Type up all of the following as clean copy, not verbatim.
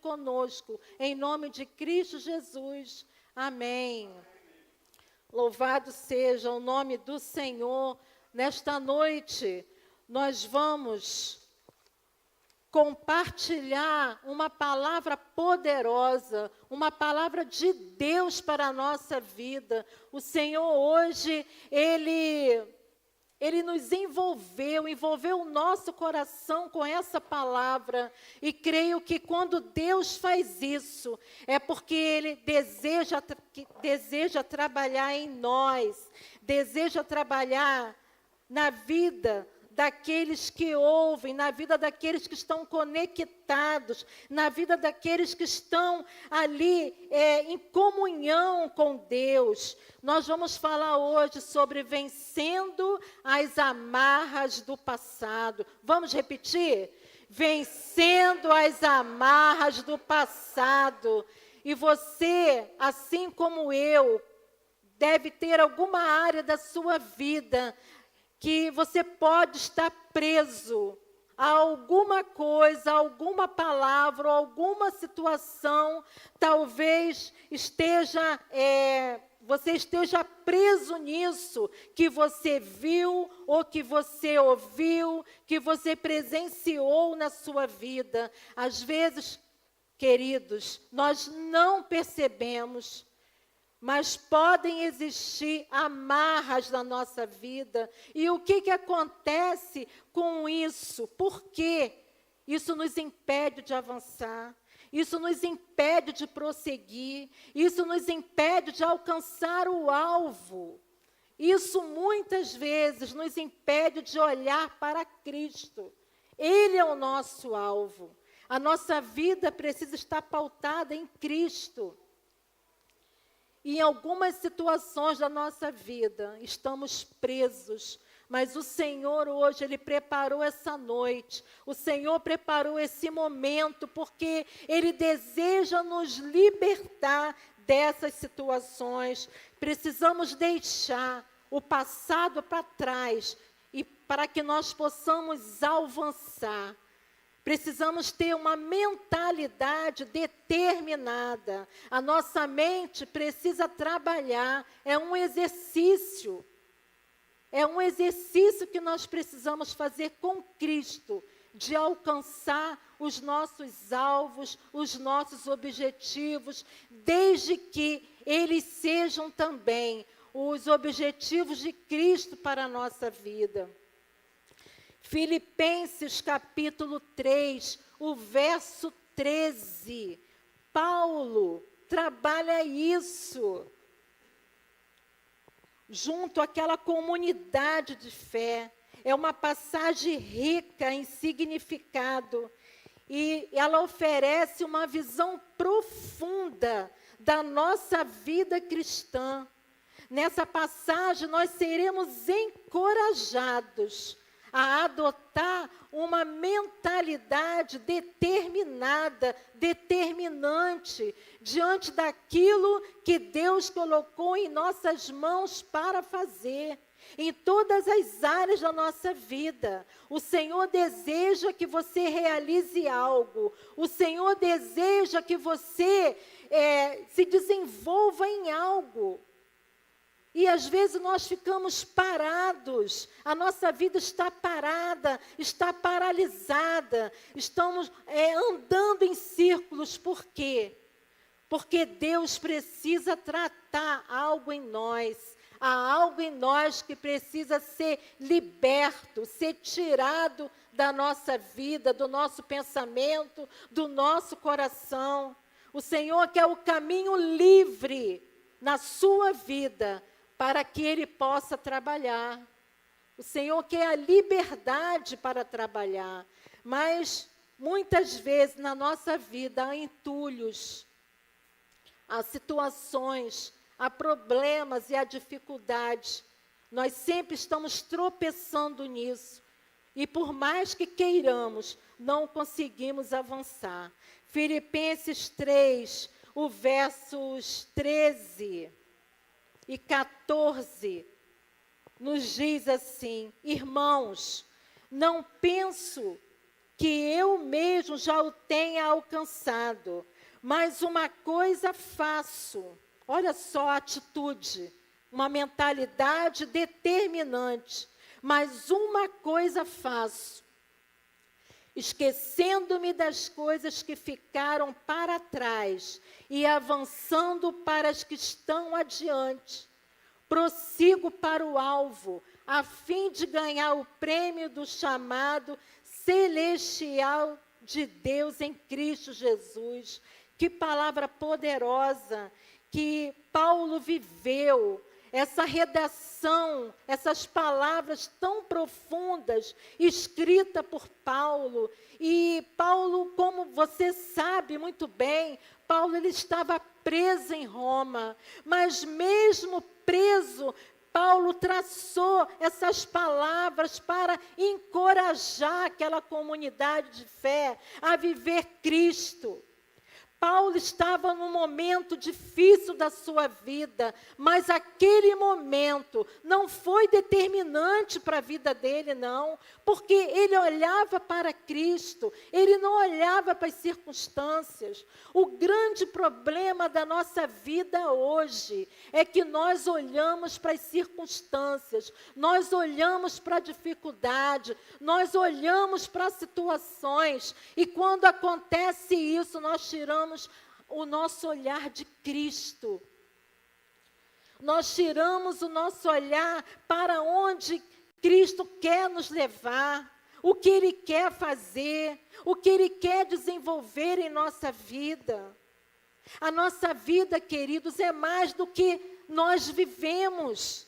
conosco, em nome de Cristo Jesus. Amém. Louvado seja o nome do Senhor. Nesta noite, nós vamos compartilhar uma palavra poderosa, uma palavra de Deus para a nossa vida. O Senhor hoje, Ele nos envolveu o nosso coração com essa palavra. E creio que quando Deus faz isso, é porque Ele deseja trabalhar em nós, deseja trabalhar na vida daqueles que ouvem, na vida daqueles que estão conectados, na vida daqueles que estão ali em comunhão com Deus. Nós vamos falar hoje sobre vencendo as amarras do passado. Vamos repetir? Vencendo as amarras do passado. E você, assim como eu, deve ter alguma área da sua vida que você pode estar preso a alguma coisa, alguma palavra, alguma situação. Talvez você esteja preso nisso, que você viu, ou que você ouviu, que você presenciou na sua vida. Às vezes, queridos, nós não percebemos, mas podem existir amarras na nossa vida. E o que acontece com isso? Por quê? Isso nos impede de avançar. Isso nos impede de prosseguir. Isso nos impede de alcançar o alvo. Isso muitas vezes nos impede de olhar para Cristo. Ele é o nosso alvo. A nossa vida precisa estar pautada em Cristo. Em algumas situações da nossa vida, estamos presos, mas o Senhor hoje, Ele preparou essa noite, o Senhor preparou esse momento, porque Ele deseja nos libertar dessas situações. Precisamos deixar o passado para trás, e para que nós possamos avançar. Precisamos ter uma mentalidade determinada. A nossa mente precisa trabalhar. É um exercício. É um exercício que nós precisamos fazer com Cristo, de alcançar os nossos alvos, os nossos objetivos, desde que eles sejam também os objetivos de Cristo para a nossa vida. Filipenses capítulo 3, o verso 13. Paulo trabalha isso junto àquela comunidade de fé. É uma passagem rica em significado. E ela oferece uma visão profunda da nossa vida cristã. Nessa passagem, nós seremos encorajados a adotar uma mentalidade determinada, determinante, diante daquilo que Deus colocou em nossas mãos para fazer, em todas as áreas da nossa vida. O Senhor deseja que você realize algo, o Senhor deseja que você se desenvolva em algo. E às vezes nós ficamos parados, a nossa vida está parada, está paralisada, estamos andando em círculos. Por quê? Porque Deus precisa tratar algo em nós. Há algo em nós que precisa ser liberto, ser tirado da nossa vida, do nosso pensamento, do nosso coração. O Senhor quer o caminho livre na sua vida, para que Ele possa trabalhar. O Senhor quer a liberdade para trabalhar, mas muitas vezes na nossa vida há entulhos, há situações, há problemas e há dificuldades. Nós sempre estamos tropeçando nisso, e por mais que queiramos, não conseguimos avançar. Filipenses 3, o versos 13 e 14, nos diz assim: irmãos, não penso que eu mesmo já o tenha alcançado, mas uma coisa faço. Olha só a atitude, uma mentalidade determinante. Mas uma coisa faço, esquecendo-me das coisas que ficaram para trás e avançando para as que estão adiante, prossigo para o alvo, a fim de ganhar o prêmio do chamado celestial de Deus em Cristo Jesus. Que palavra poderosa que Paulo viveu, essa redação, essas palavras tão profundas, escrita por Paulo. E Paulo, como você sabe muito bem, Paulo ele estava preso em Roma, mas mesmo preso, Paulo traçou essas palavras para encorajar aquela comunidade de fé a viver Cristo. Paulo estava num momento difícil da sua vida, mas aquele momento não foi determinante para a vida dele, não, porque ele olhava para Cristo, ele não olhava para as circunstâncias. O grande problema da nossa vida hoje é que nós olhamos para as circunstâncias, nós olhamos para a dificuldade, nós olhamos para as situações, e quando acontece isso, nós tiramos o nosso olhar de Cristo. Nós tiramos o nosso olhar para onde Cristo quer nos levar, o que Ele quer fazer, o que Ele quer desenvolver em nossa vida. A nossa vida, queridos, é mais do que nós vivemos.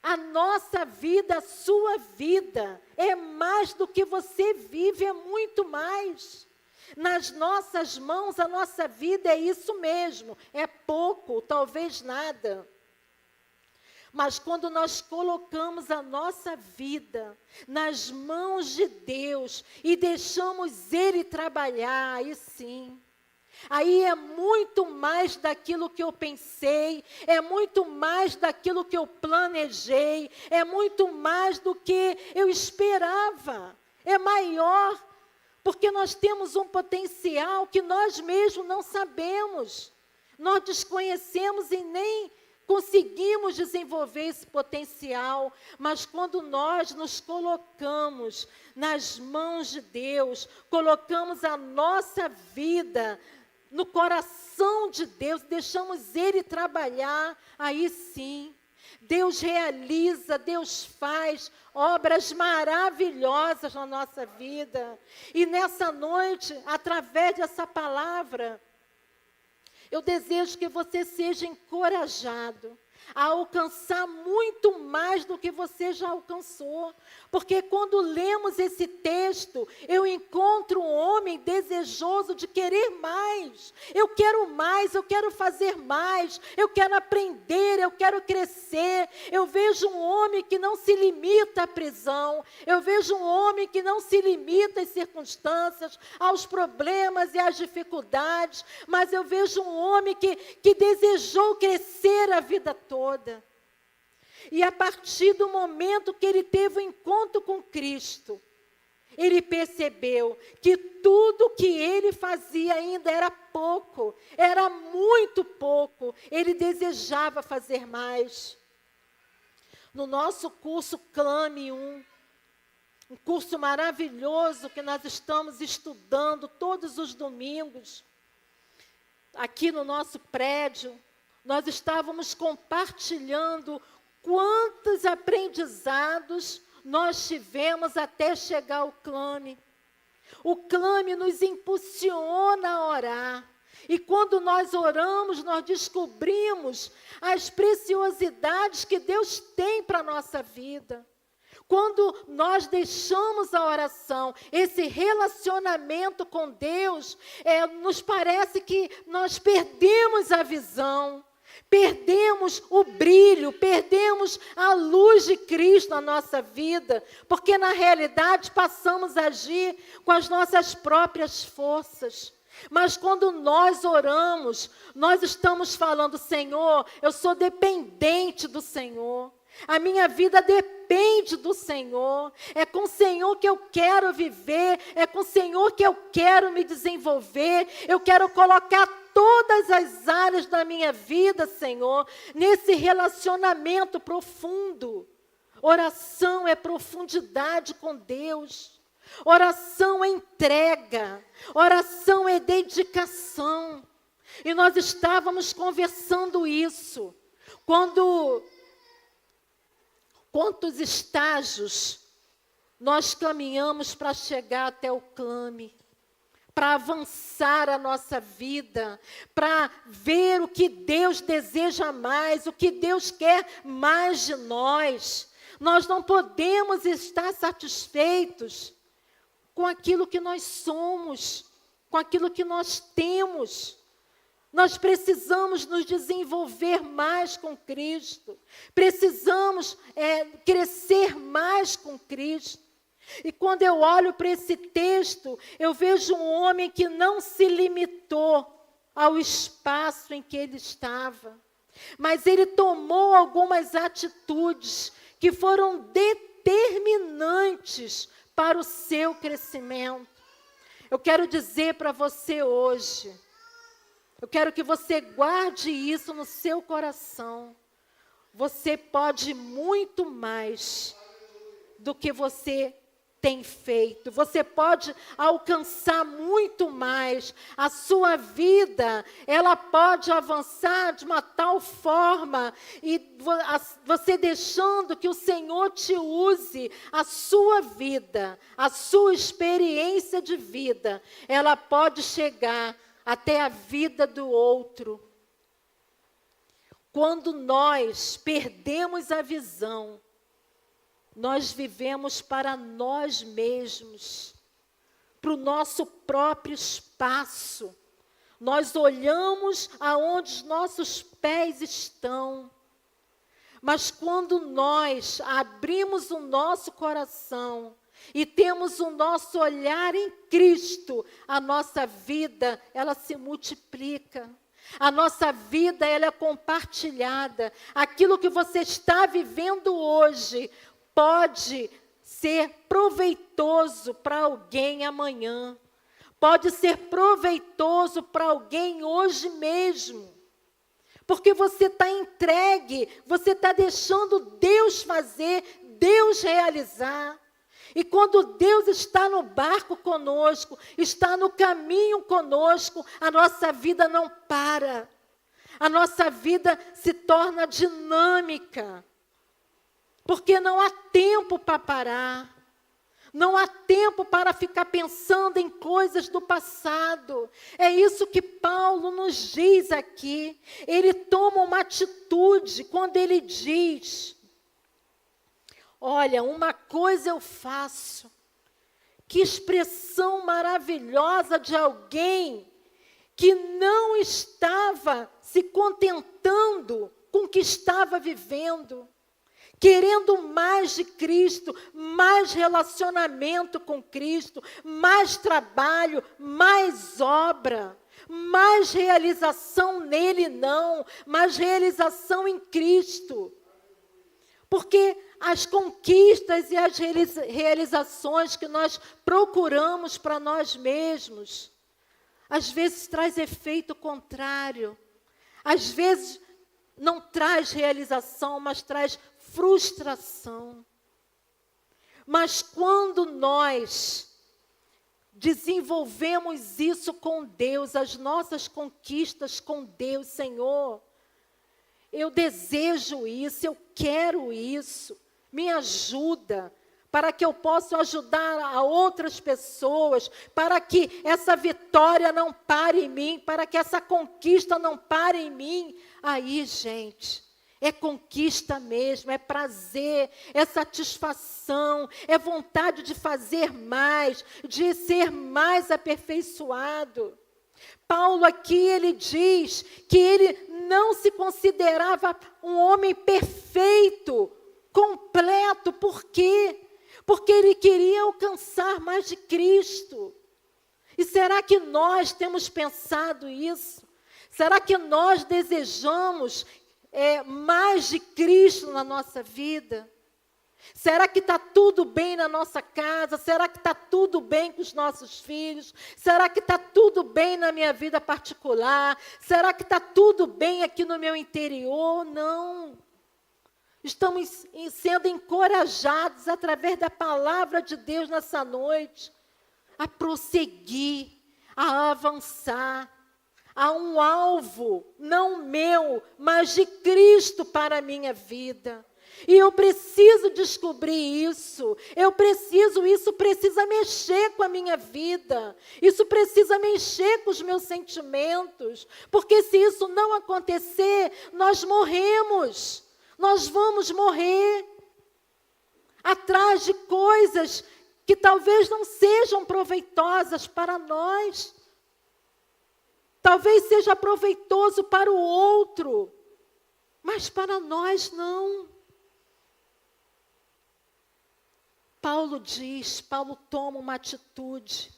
A nossa vida, a sua vida, é mais do que você vive, é muito mais. Nas nossas mãos, a nossa vida é isso mesmo, é pouco, talvez nada. Mas quando nós colocamos a nossa vida nas mãos de Deus e deixamos Ele trabalhar, aí sim. Aí é muito mais daquilo que eu pensei, é muito mais daquilo que eu planejei, é muito mais do que eu esperava, é maior. Porque nós temos um potencial que nós mesmos não sabemos. Nós desconhecemos e nem conseguimos desenvolver esse potencial. Mas quando nós nos colocamos nas mãos de Deus, colocamos a nossa vida no coração de Deus, deixamos Ele trabalhar, aí sim. Deus realiza, Deus faz obras maravilhosas na nossa vida. E nessa noite, através dessa palavra, eu desejo que você seja encorajado a alcançar muito mais do que você já alcançou. Porque quando lemos esse texto, eu encontro um homem desejoso de querer mais. Eu quero fazer mais, eu quero aprender, eu quero crescer. Eu vejo um homem que não se limita à prisão, eu vejo um homem que não se limita às circunstâncias, aos problemas e às dificuldades, mas eu vejo um homem que desejou crescer a vida toda. E a partir do momento que ele teve o encontro com Cristo, ele percebeu que tudo que ele fazia ainda era pouco, era muito pouco. Ele desejava fazer mais. No nosso curso Clame 1, um curso maravilhoso que nós estamos estudando todos os domingos, aqui no nosso prédio, nós estávamos compartilhando quantos aprendizados nós tivemos até chegar ao Clame. O Clame nos impulsiona a orar. E quando nós oramos, nós descobrimos as preciosidades que Deus tem para a nossa vida. Quando nós deixamos a oração, esse relacionamento com Deus, nos parece que nós perdemos a visão. Perdemos o brilho, perdemos a luz de Cristo na nossa vida, porque na realidade passamos a agir com as nossas próprias forças. Mas quando nós oramos, nós estamos falando: Senhor, eu sou dependente do Senhor. A minha vida depende depende do Senhor. É com o Senhor que eu quero viver, é com o Senhor que eu quero me desenvolver. Eu quero colocar todas as áreas da minha vida, Senhor, nesse relacionamento profundo. Oração é profundidade com Deus. Oração é entrega. Oração é dedicação. E nós estávamos conversando isso. Quantos estágios nós caminhamos para chegar até o clame, para avançar a nossa vida, para ver o que Deus deseja mais, o que Deus quer mais de nós. Nós não podemos estar satisfeitos com aquilo que nós somos, com aquilo que nós temos. Nós precisamos nos desenvolver mais com Cristo. Precisamos crescer mais com Cristo. E quando eu olho para esse texto, eu vejo um homem que não se limitou ao espaço em que ele estava. Mas ele tomou algumas atitudes que foram determinantes para o seu crescimento. Eu quero dizer para você hoje, eu quero que você guarde isso no seu coração. Você pode muito mais do que você tem feito. Você pode alcançar muito mais. A sua vida, ela pode avançar de uma tal forma, e você deixando que o Senhor te use, a sua vida, a sua experiência de vida, ela pode chegar até a vida do outro. Quando nós perdemos a visão, nós vivemos para nós mesmos, para o nosso próprio espaço. Nós olhamos aonde os nossos pés estão. Mas quando nós abrimos o nosso coração e temos o nosso olhar em Cristo, a nossa vida, ela se multiplica. A nossa vida, ela é compartilhada. Aquilo que você está vivendo hoje pode ser proveitoso para alguém amanhã. Pode ser proveitoso para alguém hoje mesmo. Porque você está entregue, você está deixando Deus fazer, Deus realizar. E quando Deus está no barco conosco, está no caminho conosco, a nossa vida não para. A nossa vida se torna dinâmica. Porque não há tempo para parar. Não há tempo para ficar pensando em coisas do passado. É isso que Paulo nos diz aqui. Ele toma uma atitude quando ele diz: olha, uma coisa eu faço. Que expressão maravilhosa de alguém que não estava se contentando com o que estava vivendo. Querendo mais de Cristo, mais relacionamento com Cristo, mais trabalho, mais obra, mais realização nele não, mais realização em Cristo. Porque as conquistas e as realizações que nós procuramos para nós mesmos, às vezes traz efeito contrário, às vezes não traz realização, mas traz frustração. Mas quando nós desenvolvemos isso com Deus, as nossas conquistas com Deus, Senhor, eu desejo isso, eu quero isso, me ajuda, para que eu possa ajudar a outras pessoas, para que essa vitória não pare em mim, para que essa conquista não pare em mim. Aí, gente, é conquista mesmo, é prazer, é satisfação, é vontade de fazer mais, de ser mais aperfeiçoado. Paulo aqui, ele diz que ele não se considerava um homem perfeito, completo. Por quê? Porque ele queria alcançar mais de Cristo. E será que nós temos pensado isso? Será que nós desejamos mais de Cristo na nossa vida? Será que está tudo bem na nossa casa? Será que está tudo bem com os nossos filhos? Será que está tudo bem na minha vida particular? Será que está tudo bem aqui no meu interior? Não. Estamos sendo encorajados através da palavra de Deus nessa noite a prosseguir, a avançar. Há um alvo, não meu, mas de Cristo para a minha vida. E eu preciso descobrir isso. Isso precisa mexer com a minha vida. Isso precisa mexer com os meus sentimentos. Porque se isso não acontecer, nós morremos. Nós vamos morrer atrás de coisas que talvez não sejam proveitosas para nós. Talvez seja proveitoso para o outro, mas para nós não. Paulo toma uma atitude,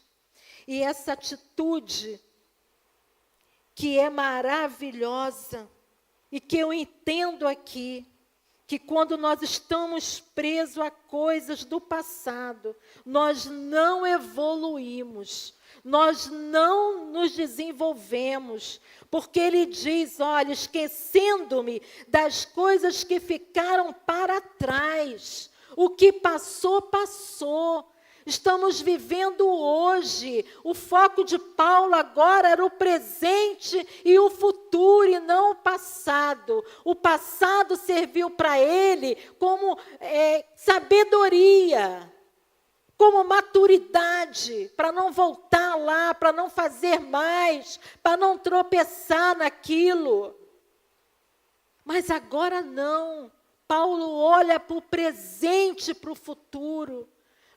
e essa atitude que é maravilhosa, e que eu entendo aqui, que quando nós estamos presos a coisas do passado, nós não evoluímos, nós não nos desenvolvemos, porque ele diz, olha, esquecendo-me das coisas que ficaram para trás, o que passou, passou. Estamos vivendo hoje. O foco de Paulo agora era o presente e o futuro, e não o passado. O passado serviu para ele como sabedoria, como maturidade, para não voltar lá, para não fazer mais, para não tropeçar naquilo. Mas agora não. Paulo olha para o presente e para o futuro.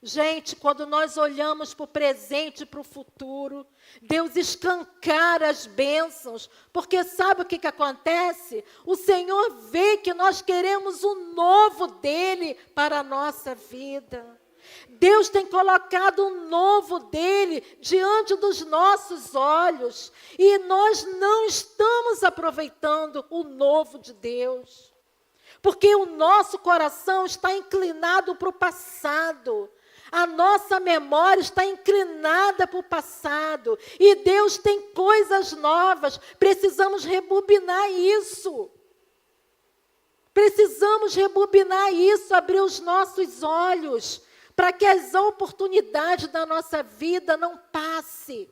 Gente, quando nós olhamos para o presente e para o futuro, Deus escancara as bênçãos, porque sabe o que acontece? O Senhor vê que nós queremos o novo dEle para a nossa vida. Deus tem colocado o novo dEle diante dos nossos olhos, e nós não estamos aproveitando o novo de Deus, porque o nosso coração está inclinado para o passado. A nossa memória está inclinada para o passado. E Deus tem coisas novas. Precisamos rebobinar isso. Precisamos rebobinar isso, abrir os nossos olhos, para que as oportunidades da nossa vida não passem.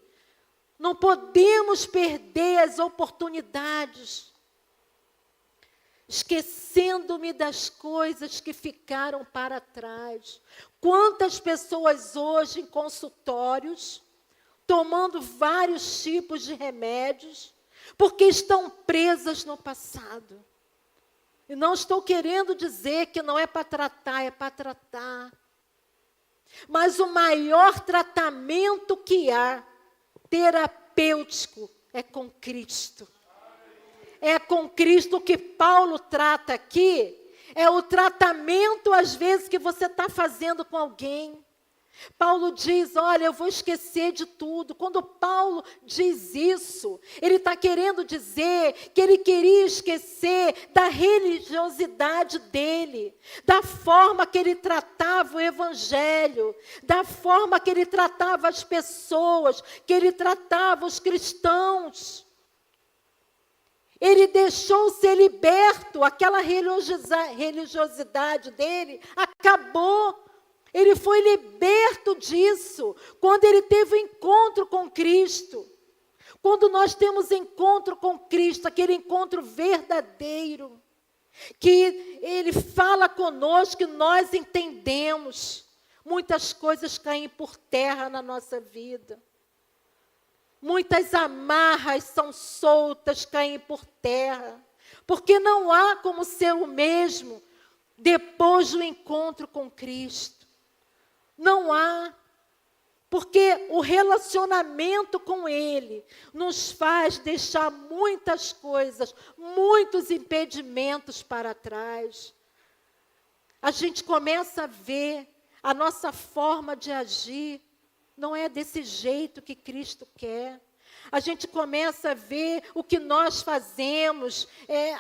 Não podemos perder as oportunidades. Esquecendo-me das coisas que ficaram para trás. Quantas pessoas hoje em consultórios, tomando vários tipos de remédios, porque estão presas no passado. E não estou querendo dizer que não é para tratar, é para tratar. Mas o maior tratamento que há, terapêutico, é com Cristo. É com Cristo que Paulo trata aqui. É o tratamento, às vezes, que você está fazendo com alguém. Paulo diz, olha, eu vou esquecer de tudo. Quando Paulo diz isso, ele está querendo dizer que ele queria esquecer da religiosidade dele, da forma que ele tratava o evangelho, da forma que ele tratava as pessoas, que ele tratava os cristãos. Ele deixou ser liberto, aquela religiosidade dele acabou. Ele foi liberto disso quando ele teve o encontro com Cristo. Quando nós temos encontro com Cristo, aquele encontro verdadeiro, que Ele fala conosco e nós entendemos, muitas coisas caem por terra na nossa vida. Muitas amarras são soltas, caem por terra, porque não há como ser o mesmo depois do encontro com Cristo. Não há, porque o relacionamento com Ele nos faz deixar muitas coisas, muitos impedimentos para trás. A gente começa a ver a nossa forma de agir. Não é desse jeito que Cristo quer. A gente começa a ver o que nós fazemos,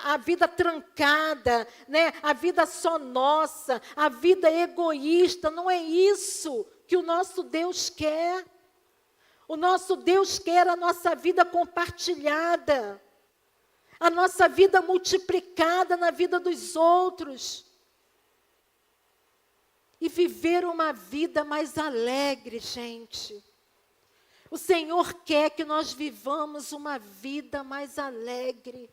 a vida trancada, né? A vida só nossa, a vida egoísta. Não é isso que o nosso Deus quer. O nosso Deus quer a nossa vida compartilhada, a nossa vida multiplicada na vida dos outros. E viver uma vida mais alegre, gente. O Senhor quer que nós vivamos uma vida mais alegre.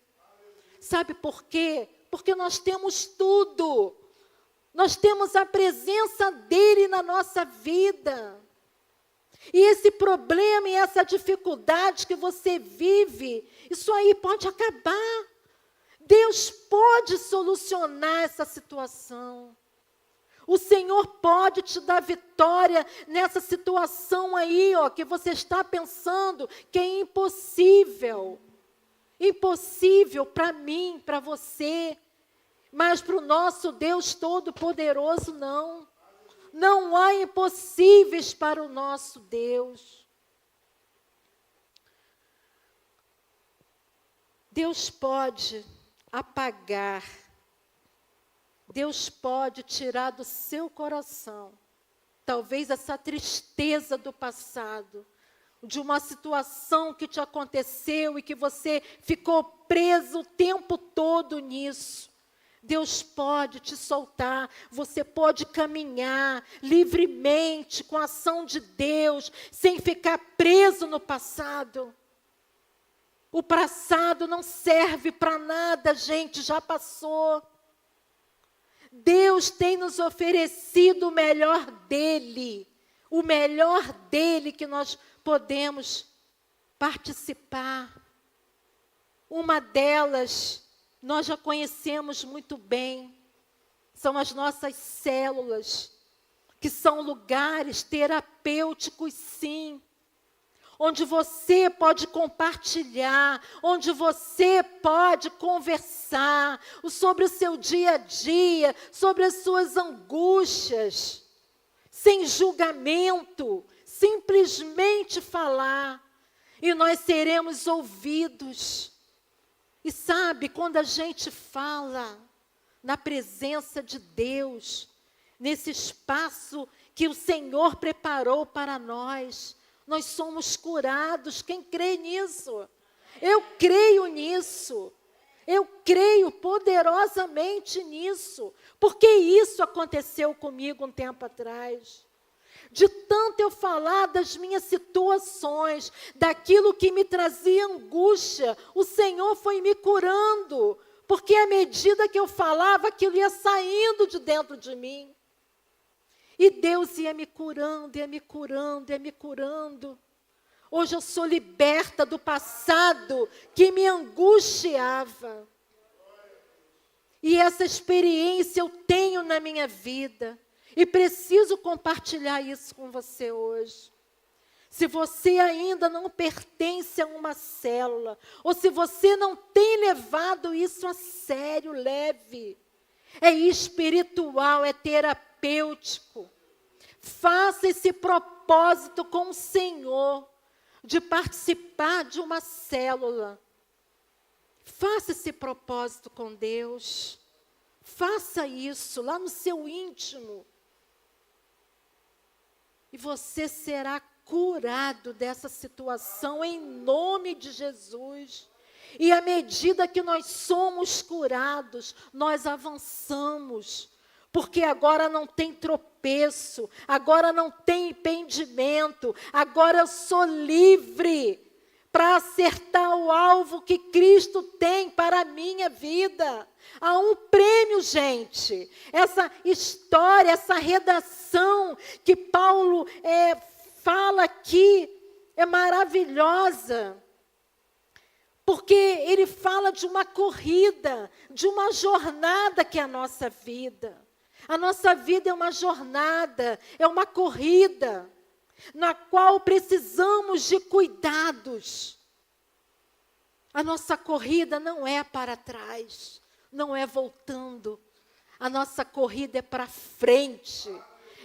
Sabe por quê? Porque nós temos tudo. Nós temos a presença dEle na nossa vida. E esse problema e essa dificuldade que você vive, isso aí pode acabar. Deus pode solucionar essa situação. O Senhor pode te dar vitória nessa situação aí, ó, que você está pensando que é impossível. Impossível para mim, para você. Mas para o nosso Deus Todo-Poderoso, não. Não há impossíveis para o nosso Deus. Deus pode apagar. Deus pode tirar do seu coração, talvez essa tristeza do passado, de uma situação que te aconteceu e que você ficou preso o tempo todo nisso. Deus pode te soltar, você pode caminhar livremente com a ação de Deus, sem ficar preso no passado. O passado não serve para nada, gente, já passou. Deus tem nos oferecido o melhor dEle que nós podemos participar. Uma delas, nós já conhecemos muito bem, são as nossas células, que são lugares terapêuticos, sim, onde você pode compartilhar, onde você pode conversar sobre o seu dia a dia, sobre as suas angústias, sem julgamento, simplesmente falar, e nós seremos ouvidos. E sabe, quando a gente fala na presença de Deus, nesse espaço que o Senhor preparou para nós somos curados. Quem crê nisso? Eu creio nisso. Eu creio poderosamente nisso. Porque isso aconteceu comigo um tempo atrás. De tanto eu falar das minhas situações, daquilo que me trazia angústia, o Senhor foi me curando. Porque à medida que eu falava, aquilo ia saindo de dentro de mim. E Deus ia me curando, ia me curando, ia me curando. Hoje eu sou liberta do passado que me angustiava. E essa experiência eu tenho na minha vida. E preciso compartilhar isso com você hoje. Se você ainda não pertence a uma célula, ou se você não tem levado isso a sério, leve. É espiritual, é terapêutico. Faça esse propósito com o Senhor, de participar de uma célula. Faça esse propósito com Deus. Faça isso lá no seu íntimo. E você será curado dessa situação em nome de Jesus. E à medida que nós somos curados, nós avançamos. Porque agora não tem tropeço, agora não tem impedimento, agora eu sou livre para acertar o alvo que Cristo tem para a minha vida. Há um prêmio, gente. Essa história, essa redação que Paulo fala aqui é maravilhosa. Porque ele fala de uma corrida, de uma jornada que é a nossa vida. A nossa vida é uma jornada, é uma corrida, na qual precisamos de cuidados. A nossa corrida não é para trás, não é voltando. A nossa corrida é para frente,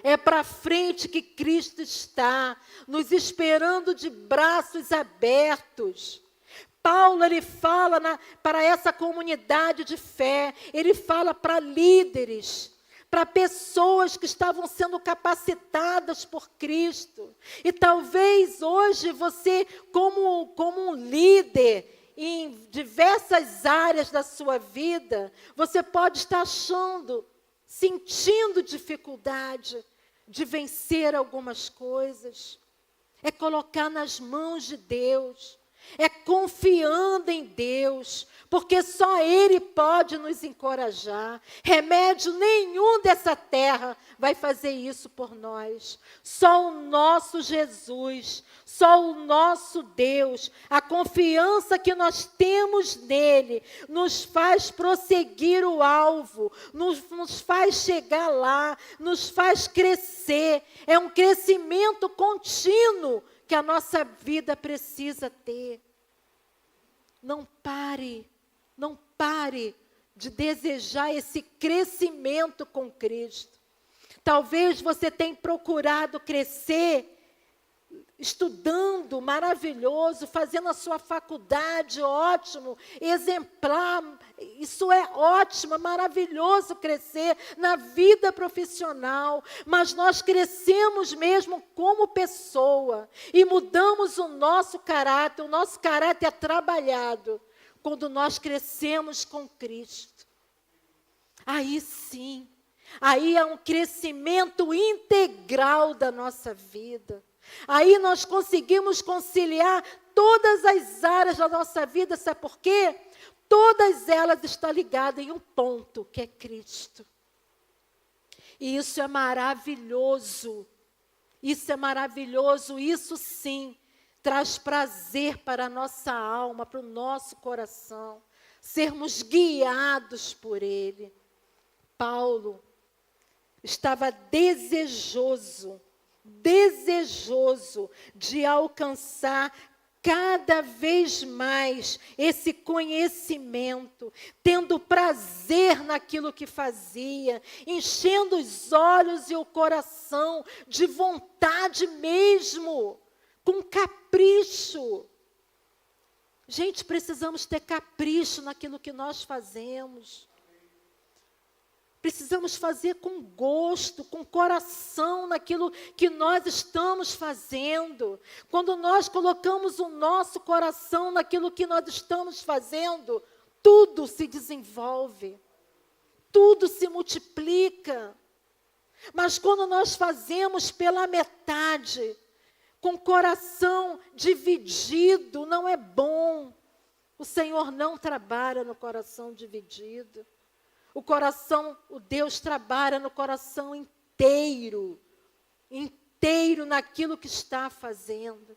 é para frente que Cristo está, nos esperando de braços abertos. Paulo, ele fala para essa comunidade de fé, ele fala para líderes, para pessoas que estavam sendo capacitadas por Cristo. E talvez hoje você, como um líder, em diversas áreas da sua vida, você pode estar sentindo dificuldade de vencer algumas coisas. É colocar nas mãos de Deus, é confiando em Deus, porque só Ele pode nos encorajar. Remédio nenhum dessa terra vai fazer isso por nós. Só o nosso Jesus, só o nosso Deus, a confiança que nós temos nele, nos faz prosseguir o alvo, nos faz chegar lá, nos faz crescer. É um crescimento contínuo que a nossa vida precisa ter. Não pare de desejar esse crescimento com Cristo. Talvez você tenha procurado crescer estudando, maravilhoso, fazendo a sua faculdade, ótimo, exemplar, isso é ótimo, é maravilhoso crescer na vida profissional, mas nós crescemos mesmo como pessoa e mudamos o nosso caráter é trabalhado quando nós crescemos com Cristo. Aí sim, aí é um crescimento integral da nossa vida. Aí nós conseguimos conciliar todas as áreas da nossa vida, sabe por quê? Todas elas estão ligadas em um ponto, que é Cristo. E isso é maravilhoso. Isso é maravilhoso, isso sim traz prazer para a nossa alma, para o nosso coração, sermos guiados por Ele. Paulo estava desejoso de alcançar cada vez mais esse conhecimento, tendo prazer naquilo que fazia, enchendo os olhos e o coração de vontade mesmo, com capricho. Gente, precisamos ter capricho naquilo que nós fazemos. Precisamos fazer com gosto, com coração naquilo que nós estamos fazendo. Quando nós colocamos o nosso coração naquilo que nós estamos fazendo, tudo se desenvolve, tudo se multiplica. Mas quando nós fazemos pela metade, com o coração dividido, não é bom. O Senhor não trabalha no coração dividido. O Deus trabalha no coração inteiro naquilo que está fazendo.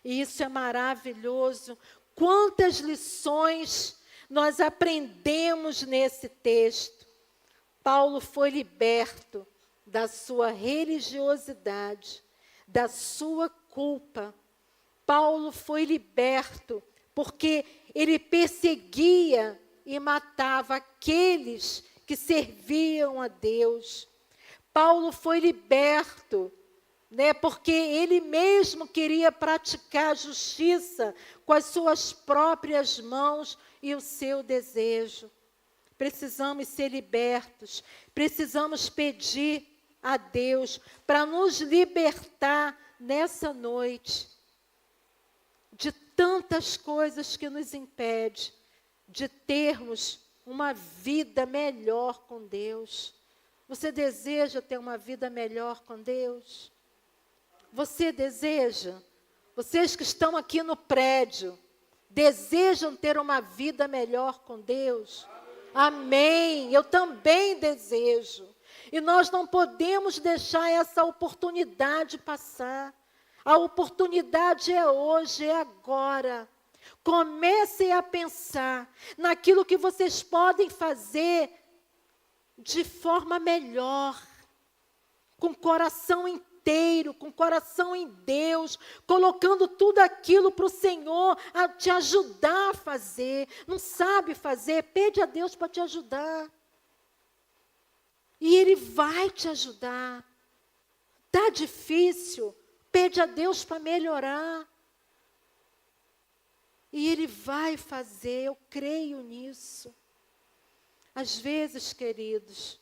E isso é maravilhoso. Quantas lições nós aprendemos nesse texto. Paulo foi liberto da sua religiosidade, da sua culpa. Paulo foi liberto porque ele perseguia e matava aqueles que serviam a Deus. Paulo foi liberto, porque ele mesmo queria praticar justiça com as suas próprias mãos e o seu desejo. Precisamos ser libertos, precisamos pedir a Deus para nos libertar nessa noite de tantas coisas que nos impedem de termos uma vida melhor com Deus. Você deseja ter uma vida melhor com Deus? Você deseja? Vocês que estão aqui no prédio, desejam ter uma vida melhor com Deus? Amém. Eu também desejo. E nós não podemos deixar essa oportunidade passar. A oportunidade é hoje, é agora. Comecem a pensar naquilo que vocês podem fazer de forma melhor, com coração inteiro, com coração em Deus, colocando tudo aquilo para o Senhor a te ajudar a fazer. Não sabe fazer? Pede a Deus para te ajudar. E Ele vai te ajudar. Está difícil? Pede a Deus para melhorar. E Ele vai fazer, eu creio nisso. Às vezes, queridos,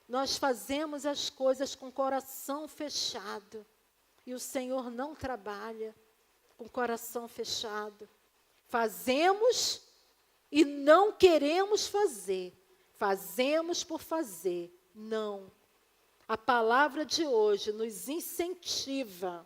nós fazemos as coisas com o coração fechado. E o Senhor não trabalha com o coração fechado. Fazemos e não queremos fazer. Fazemos por fazer. Não. A palavra de hoje nos incentiva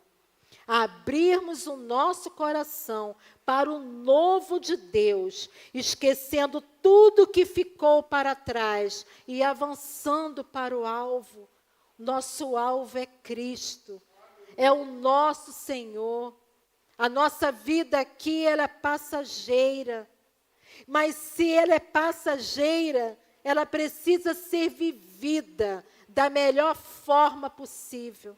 a abrirmos o nosso coração para o novo de Deus, esquecendo tudo que ficou para trás e avançando para o alvo. Nosso alvo é Cristo, é o nosso Senhor. A nossa vida aqui, ela é passageira, mas se ela é passageira, ela precisa ser vivida da melhor forma possível,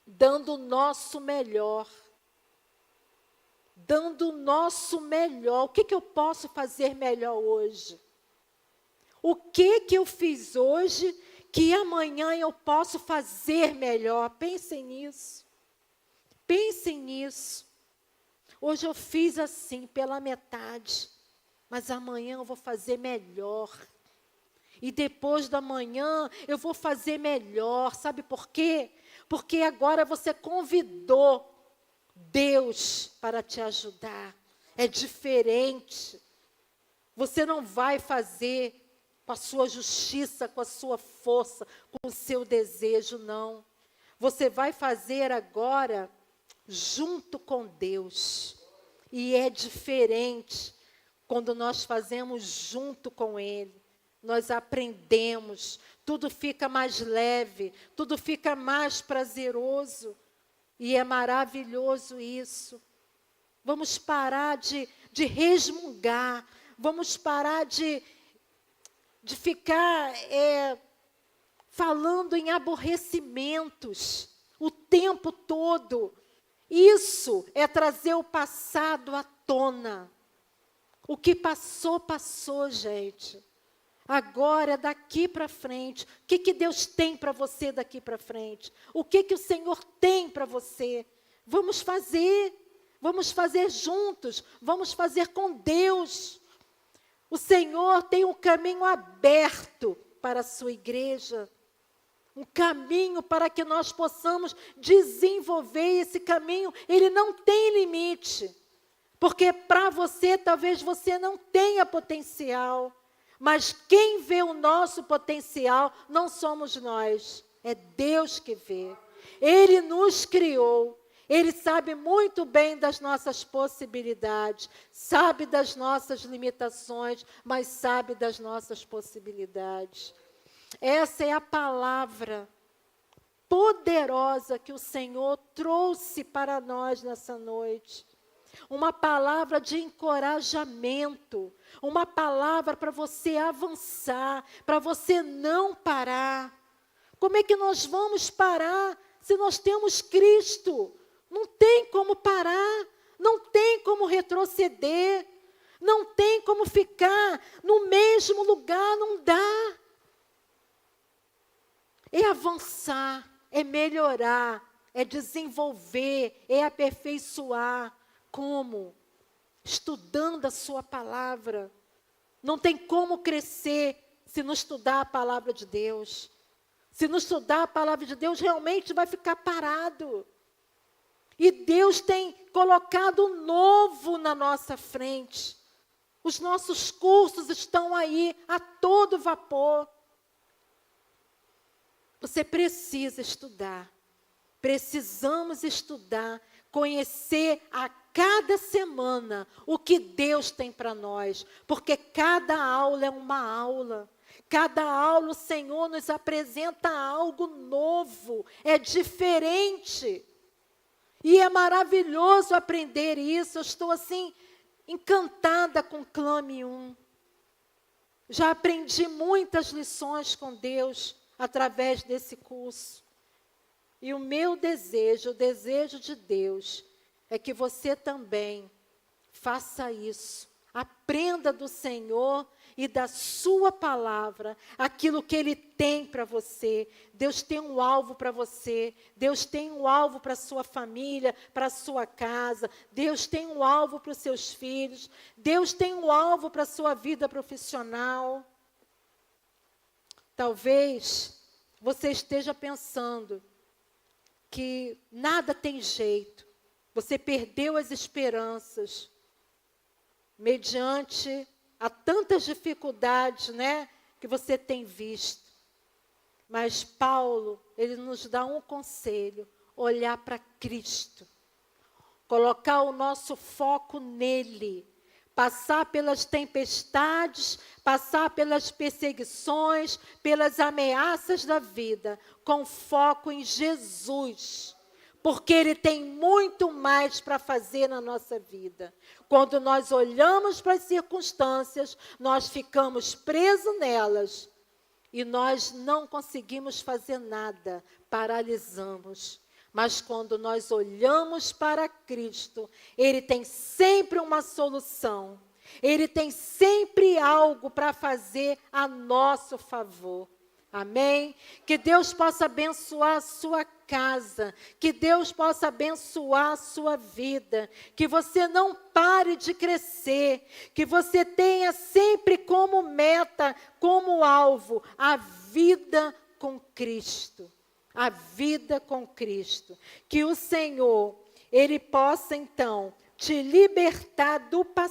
dando o nosso melhor. Dando o nosso melhor. O que eu posso fazer melhor hoje? O que eu fiz hoje que amanhã eu posso fazer melhor? Pensem nisso. Pensem nisso. Hoje eu fiz assim, pela metade, mas amanhã eu vou fazer melhor. E depois da manhã eu vou fazer melhor. Sabe por quê? Porque agora você convidou Deus para te ajudar. É diferente. Você não vai fazer com a sua justiça, com a sua força, com o seu desejo, não. Você vai fazer agora junto com Deus. E é diferente quando nós fazemos junto com Ele. Nós aprendemos, tudo fica mais leve, tudo fica mais prazeroso. E é maravilhoso isso. Vamos parar de resmungar, vamos parar de ficar falando em aborrecimentos o tempo todo. Isso é trazer o passado à tona. O que passou, passou, gente. Agora, daqui para frente, o que Deus tem para você daqui para frente? O que o Senhor tem para você? Vamos fazer juntos, vamos fazer com Deus. O Senhor tem um caminho aberto para a sua igreja, um caminho para que nós possamos desenvolver esse caminho. Ele não tem limite, porque para você, talvez você não tenha potencial. Mas quem vê o nosso potencial não somos nós, é Deus que vê. Ele nos criou, Ele sabe muito bem das nossas possibilidades, sabe das nossas limitações, mas sabe das nossas possibilidades. Essa é a palavra poderosa que o Senhor trouxe para nós nessa noite. Uma palavra de encorajamento, uma palavra para você avançar, para você não parar. Como é que nós vamos parar se nós temos Cristo? Não tem como parar, não tem como retroceder, não tem como ficar no mesmo lugar, não dá. É avançar, é melhorar, é desenvolver, é aperfeiçoar. Como? Estudando a sua palavra. Não tem como crescer se não estudar a palavra de Deus. Se não estudar a palavra de Deus, realmente vai ficar parado. E Deus tem colocado um novo na nossa frente. Os nossos cursos estão aí a todo vapor. Você precisa estudar. Precisamos estudar, conhecer a cada semana o que Deus tem para nós, porque cada aula é uma aula. Cada aula o Senhor nos apresenta algo novo, é diferente. E é maravilhoso aprender isso. Eu estou assim encantada com Clame 1. Já aprendi muitas lições com Deus através desse curso. E o meu desejo, o desejo de Deus, é que você também faça isso. Aprenda do Senhor e da sua palavra, aquilo que Ele tem para você. Deus tem um alvo para você, Deus tem um alvo para a sua família, para a sua casa, Deus tem um alvo para os seus filhos, Deus tem um alvo para a sua vida profissional. Talvez você esteja pensando que nada tem jeito, você perdeu as esperanças, mediante a tantas dificuldades, né, que você tem visto. Mas Paulo, ele nos dá um conselho: olhar para Cristo, colocar o nosso foco nele, passar pelas tempestades, passar pelas perseguições, pelas ameaças da vida, com foco em Jesus, porque Ele tem muito mais para fazer na nossa vida. Quando nós olhamos para as circunstâncias, nós ficamos presos nelas e nós não conseguimos fazer nada, paralisamos. Mas quando nós olhamos para Cristo, Ele tem sempre uma solução. Ele tem sempre algo para fazer a nosso favor. Amém? Que Deus possa abençoar a sua casa, que Deus possa abençoar a sua vida, que você não pare de crescer, que você tenha sempre como meta, como alvo, a vida com Cristo. A vida com Cristo. Que o Senhor, Ele possa então te libertar do passado.